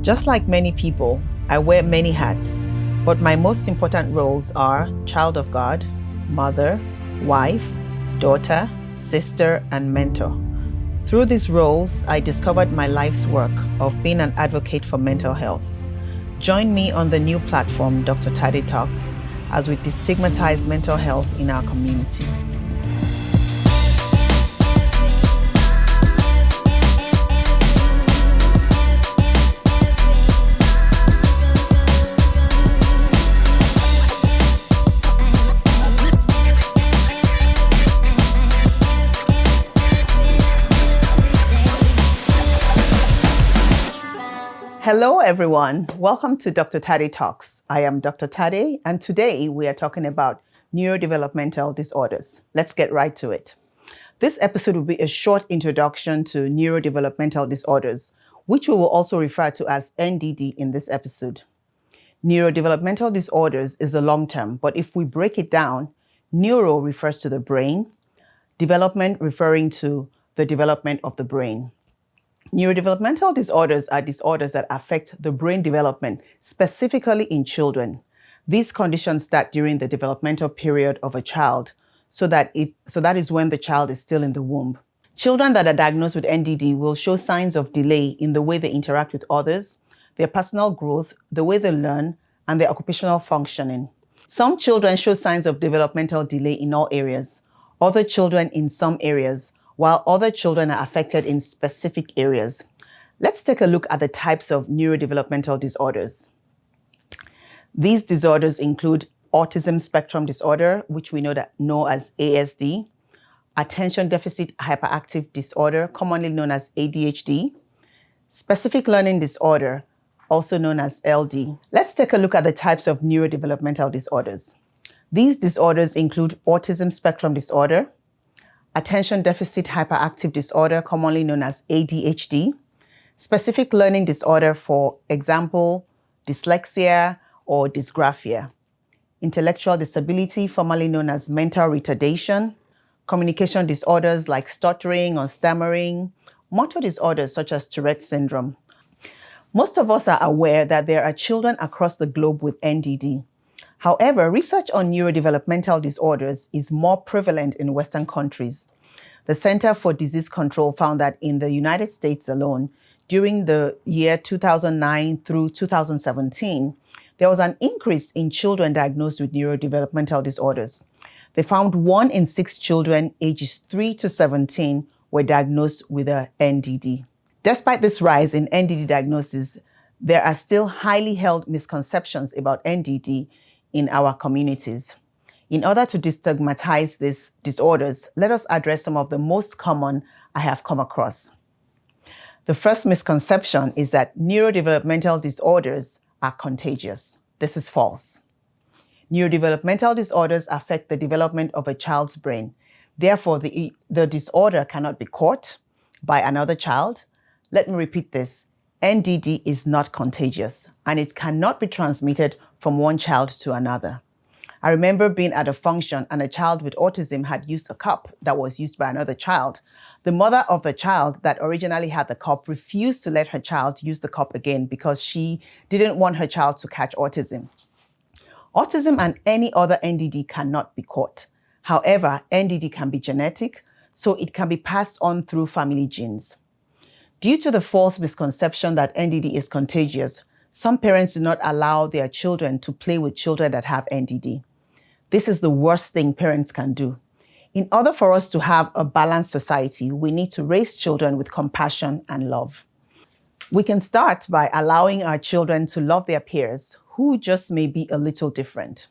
Just like many people, I wear many hats, but my most important roles are child of God, mother, wife, daughter, sister, and mentor. Through these roles, I discovered my life's work of being an advocate for mental health. Join me on the new platform, Tade Talks, as we destigmatize mental health in our community. Hello, everyone. Welcome to Tade Talks. I am Dr. Tade, and today we are talking about neurodevelopmental disorders. Let's get right to it. This episode will be a short introduction to neurodevelopmental disorders, which we will also refer to as NDD in this episode. Neurodevelopmental disorders is the long term, but if we break it down, neuro refers to the brain, development referring to the development of the brain. Neurodevelopmental disorders are disorders that affect the brain development, specifically in children. These conditions start during the developmental period of a child, so that is when the child is still in the womb. Children that are diagnosed with NDD will show signs of delay in the way they interact with others, their personal growth, the way they learn, and their occupational functioning. Some children show signs of developmental delay in all areas, other children in some areas, while other children are affected in specific areas. Let's take a look at the types of neurodevelopmental disorders. These disorders include autism spectrum disorder, which we know as ASD, attention deficit hyperactive disorder, commonly known as ADHD, specific learning disorder, also known as LD. Let's take a look at the types of neurodevelopmental disorders. These disorders include autism spectrum disorder, attention deficit hyperactive disorder, commonly known as ADHD, specific learning disorder, for example, dyslexia or dysgraphia, intellectual disability, formerly known as mental retardation, communication disorders like stuttering or stammering, motor disorders such as Tourette's syndrome. Most of us are aware that there are children across the globe with NDD. However, research on neurodevelopmental disorders is more prevalent in Western countries. The Center for Disease Control found that in the United States alone, during the year 2009 through 2017, there was an increase in children diagnosed with neurodevelopmental disorders. They found 1 in 6 children ages 3 to 17 were diagnosed with a NDD. Despite this rise in NDD diagnosis, there are still highly held misconceptions about NDD in our communities. In order to destigmatize these disorders, let us address some of the most common I have come across. The first misconception is that neurodevelopmental disorders are contagious. This is false. Neurodevelopmental disorders affect the development of a child's brain. Therefore, the disorder cannot be caught by another child. Let me repeat this. NDD is not contagious, and it cannot be transmitted from one child to another. I remember being at a function and a child with autism had used a cup that was used by another child. The mother of the child that originally had the cup refused to let her child use the cup again because she didn't want her child to catch autism. Autism and any other NDD cannot be caught. However, NDD can be genetic, so it can be passed on through family genes. Due to the false misconception that NDD is contagious, some parents do not allow their children to play with children that have NDD. This is the worst thing parents can do. In order for us to have a balanced society, we need to raise children with compassion and love. We can start by allowing our children to love their peers, who just may be a little different.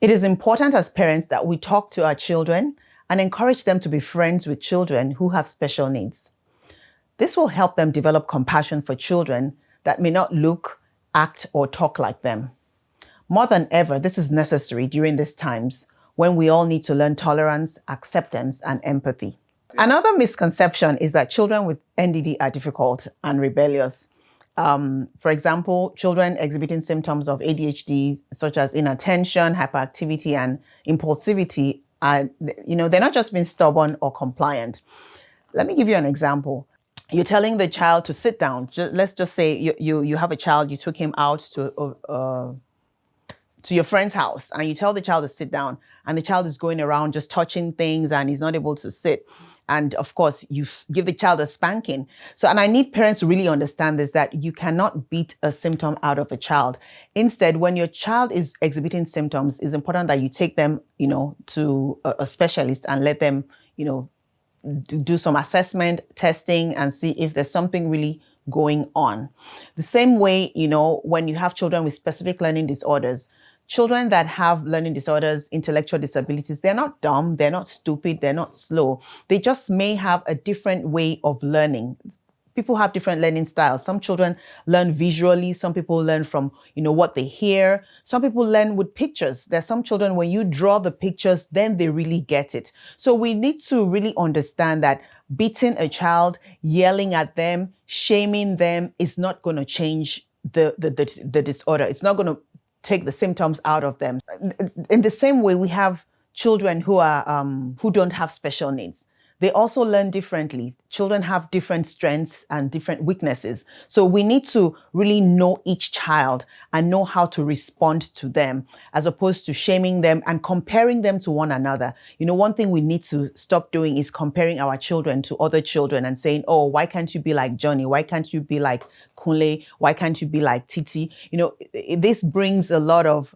It is important as parents that we talk to our children and encourage them to be friends with children who have special needs. This will help them develop compassion for children that may not look, act, or talk like them. More than ever, this is necessary during these times when we all need to learn tolerance, acceptance, and empathy. Another misconception is that children with NDD are difficult and rebellious. For example, children exhibiting symptoms of ADHD, such as inattention, hyperactivity, and impulsivity, they're not just being stubborn or compliant. Let me give you an example. You're telling the child to sit down. Let's just say you have a child, you took him out to your friend's house, and you tell the child to sit down, and the child is going around just touching things and he's not able to sit. And of course, you give the child a spanking. So, and I need parents to really understand this, that you cannot beat a symptom out of a child. Instead, when your child is exhibiting symptoms, it's important that you take them, to a specialist and let them, do some assessment, testing, and see if there's something really going on. The same way, when you have children with specific learning disorders, children that have learning disorders, intellectual disabilities, they're not dumb, they're not stupid, they're not slow. They just may have a different way of learning. People have different learning styles. Some children learn visually. Some people learn from, what they hear. Some people learn with pictures. There's some children, when you draw the pictures, then they really get it. So we need to really understand that beating a child, yelling at them, shaming them is not going to change the disorder. It's not going to take the symptoms out of them. In the same way, we have children who don't have special needs. They also learn differently. Children have different strengths and different weaknesses. So we need to really know each child and know how to respond to them, as opposed to shaming them and comparing them to one another. One thing we need to stop doing is comparing our children to other children and saying, oh, why can't you be like Johnny? Why can't you be like Kunle? Why can't you be like Titi? This brings a lot of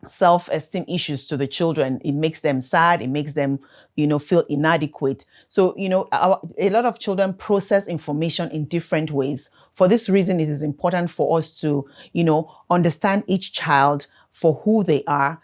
self-esteem issues to the children. It makes them sad. It makes them, feel inadequate. So, a lot of children process information in different ways. For this reason, it is important for us to, understand each child for who they are,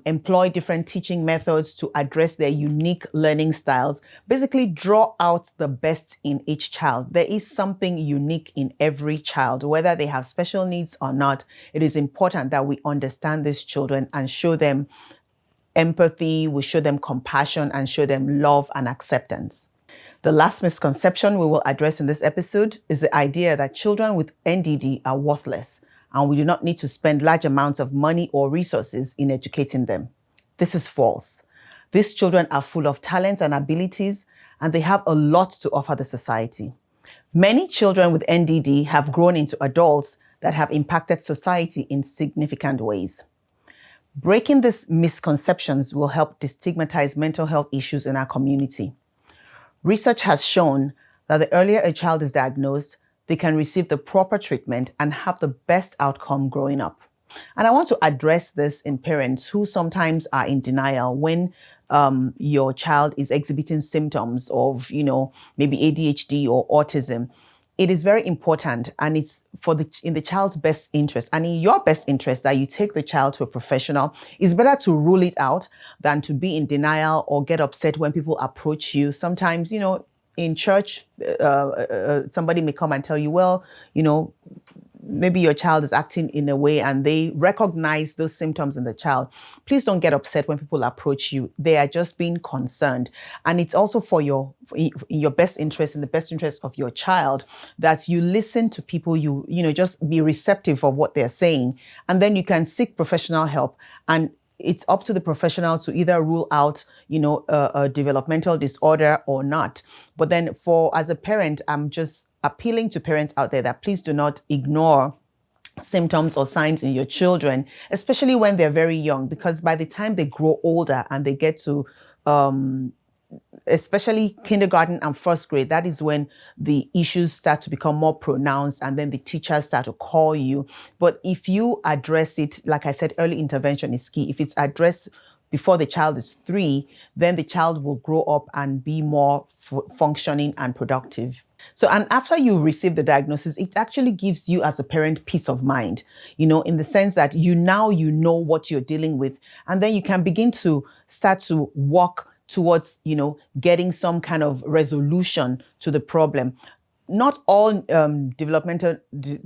employ different teaching methods to address their unique learning styles, basically draw out the best in each child. There is something unique in every child, whether they have special needs or not. It is important that we understand these children and show them empathy, we show them compassion, and show them love and acceptance. The last misconception we will address in this episode is the idea that children with NDD are worthless, and we do not need to spend large amounts of money or resources in educating them. This is false. These children are full of talents and abilities, and they have a lot to offer the society. Many children with NDD have grown into adults that have impacted society in significant ways. Breaking these misconceptions will help destigmatize mental health issues in our community. Research has shown that the earlier a child is diagnosed, they can receive the proper treatment and have the best outcome growing up. And I want to address this in parents who sometimes are in denial when your child is exhibiting symptoms of, maybe ADHD or autism. It is very important, and it's in the child's best interest and in your best interest that you take the child to a professional. It's better to rule it out than to be in denial or get upset when people approach you. Sometimes, in church, somebody may come and tell you, well, maybe your child is acting in a way, and they recognize those symptoms in the child. Please don't get upset when people approach you. They are just being concerned. And it's also in your best interest, in the best interest of your child, that you listen to people, just be receptive of what they're saying. And then you can seek professional help. And it's up to the professional to either rule out, a developmental disorder or not. But then as a parent, I'm just appealing to parents out there that please do not ignore symptoms or signs in your children, especially when they're very young, because by the time they grow older and they get to especially kindergarten and first grade, that is when the issues start to become more pronounced, and then the teachers start to call you. But if you address it, like I said, early intervention is key. If it's addressed before the child is 3, then the child will grow up and be more functioning and productive. So, and after you receive the diagnosis, it actually gives you as a parent peace of mind, in the sense that you know what you're dealing with, and then you can begin to start to walk towards, getting some kind of resolution to the problem. Not all developmental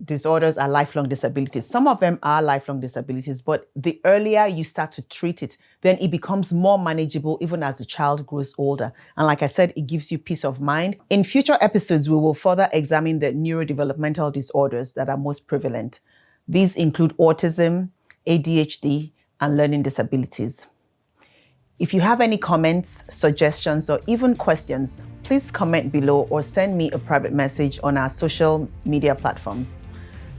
disorders are lifelong disabilities. Some of them are lifelong disabilities, but the earlier you start to treat it, then it becomes more manageable even as the child grows older. And like I said, it gives you peace of mind. In future episodes, we will further examine the neurodevelopmental disorders that are most prevalent. These include autism, ADHD, and learning disabilities. If you have any comments, suggestions, or even questions, please comment below or send me a private message on our social media platforms.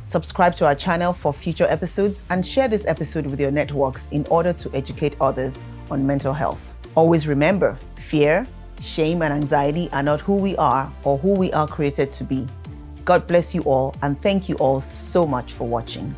Subscribe to our channel for future episodes and share this episode with your networks in order to educate others on mental health. Always remember, fear, shame, and anxiety are not who we are or who we are created to be. God bless you all, and thank you all so much for watching.